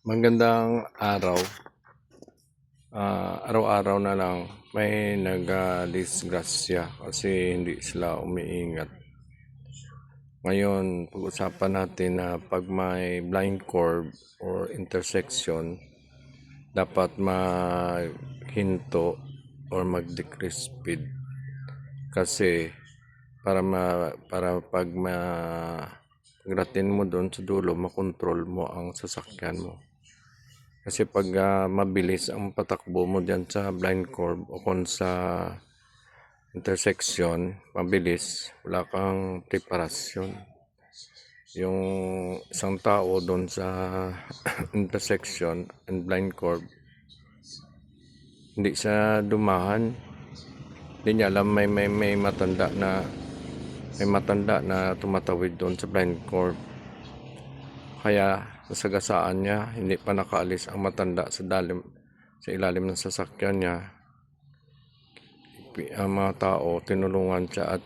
Magandang araw. Araw-araw na lang may disgrasya kasi hindi sila umiingat. Ngayon, pag-usapan natin na pag may blind curve or intersection, dapat maghinto or mag-decrease speed. Kasi para pag pagrating mo doon sa dulo, makontrol mo ang sasakyan mo. Kasi pag mabilis ang patakbo mo dyan sa blind curve o kung sa intersection, mabilis, wala kang preparasyon. Yung isang tao doon sa intersection and blind curve, hindi siya dumahan. Hindi niya alam may matanda na tumatawid doon sa blind curve. Kaya nasagasaan niya, hindi pa nakaalis ang matanda sa ilalim ng sasakyan niya. Ang mga tao tinulungan siya at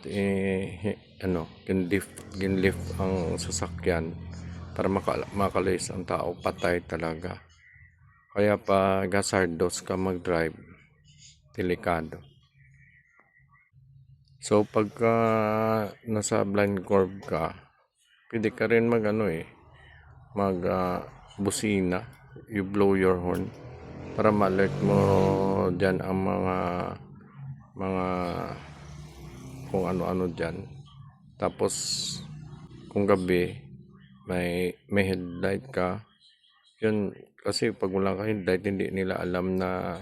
ginlift ang sasakyan para makalis ang tao, patay talaga. Kaya pag hazardous ka mag-drive, delikado. So pagka nasa blind curve ka, pwede ka rin busina, you blow your horn para ma-alert mo dyan ang mga kung ano-ano dyan. Tapos kung gabi may headlight ka, yun kasi pag wala ka headlight hindi nila alam na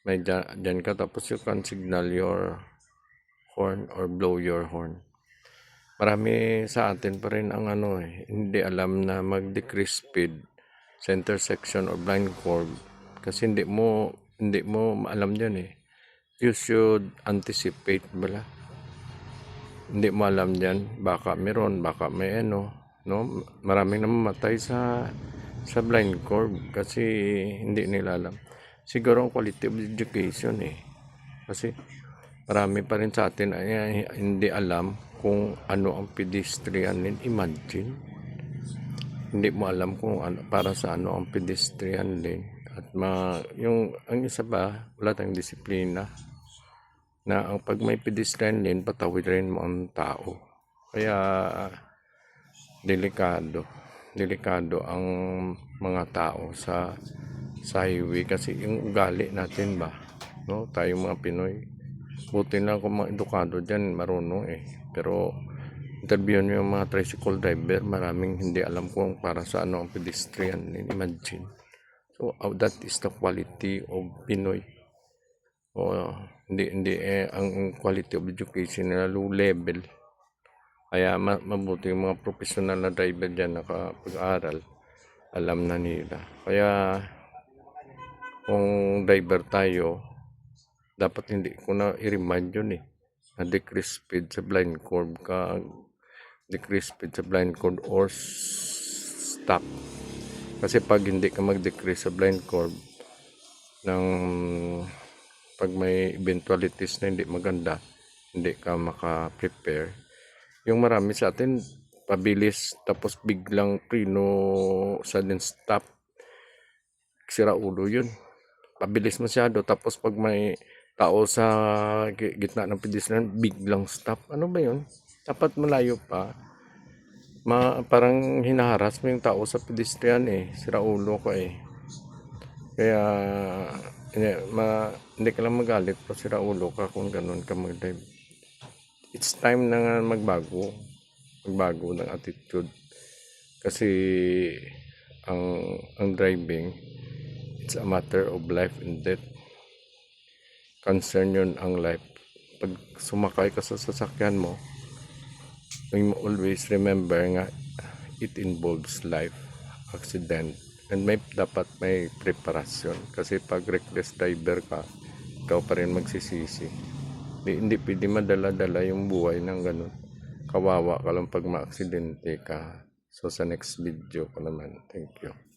may dyan ka, tapos you can signal your horn or blow your horn. Marami sa atin pa rin ang hindi alam na mag-decrease speed sa intersection or blind curve kasi hindi mo alam yan eh. You should anticipate bala. Hindi mo alam yan, baka meron, baka may no? Maraming namamatay sa blind curve kasi hindi nila alam. Siguro ang quality of education eh. Kasi marami pa rin sa atin ay hindi alam kung ano ang pedestrian lane. Imagine, hindi mo alam kung para sa ano ang pedestrian lane. At ang isa pa, wala tayong disiplina na ang pag may pedestrian lane, patawid rin mo ang tao. Kaya delikado ang mga tao sa highway kasi yung ugali natin ba, no? Tayo mga Pinoy, buti lang kung mga edukado dyan, marunong eh. Pero interview nyo yung mga tricycle driver, maraming hindi alam kung para sa ano ang pedestrian lane. Imagine. So that is the quality of Pinoy. Hindi ang quality of education nila low level. Kaya mabuti yung mga professional na driver dyan nakapag-aral, alam na nila. Kaya kung driver tayo, dapat hindi ko na i-remind yun eh, na decrease speed sa blind curve ka, decrease speed sa blind curve or stop. Kasi pag hindi ka mag-decrease sa blind curve ng pag may eventualities na hindi maganda, hindi ka maka-prepare. Yung marami sa atin pabilis tapos biglang sudden stop, sira ulo yun. Pabilis masyado tapos pag may tao sa gitna ng pedestrian, biglang stop. Ano ba yun? Dapat malayo pa. Parang hinaharas mo yung tao sa pedestrian eh. Sira ulo ka eh. Kaya hindi ka lang magalit pa, sira ulo ka kung ganun ka mag-drive. It's time na magbago ng attitude. Kasi ang driving, it's a matter of life and death. Concern yun ang life. Pag sumakay ka sa sasakyan mo, you always remember nga it involves life, accident, and dapat may preparasyon. Kasi pag reckless driver ka, ikaw pa rin magsisisi. Hindi pwede madala-dala yung buhay ng ganun. Kawawa ka lang pag maaksidente ka. So sa next video ko naman. Thank you.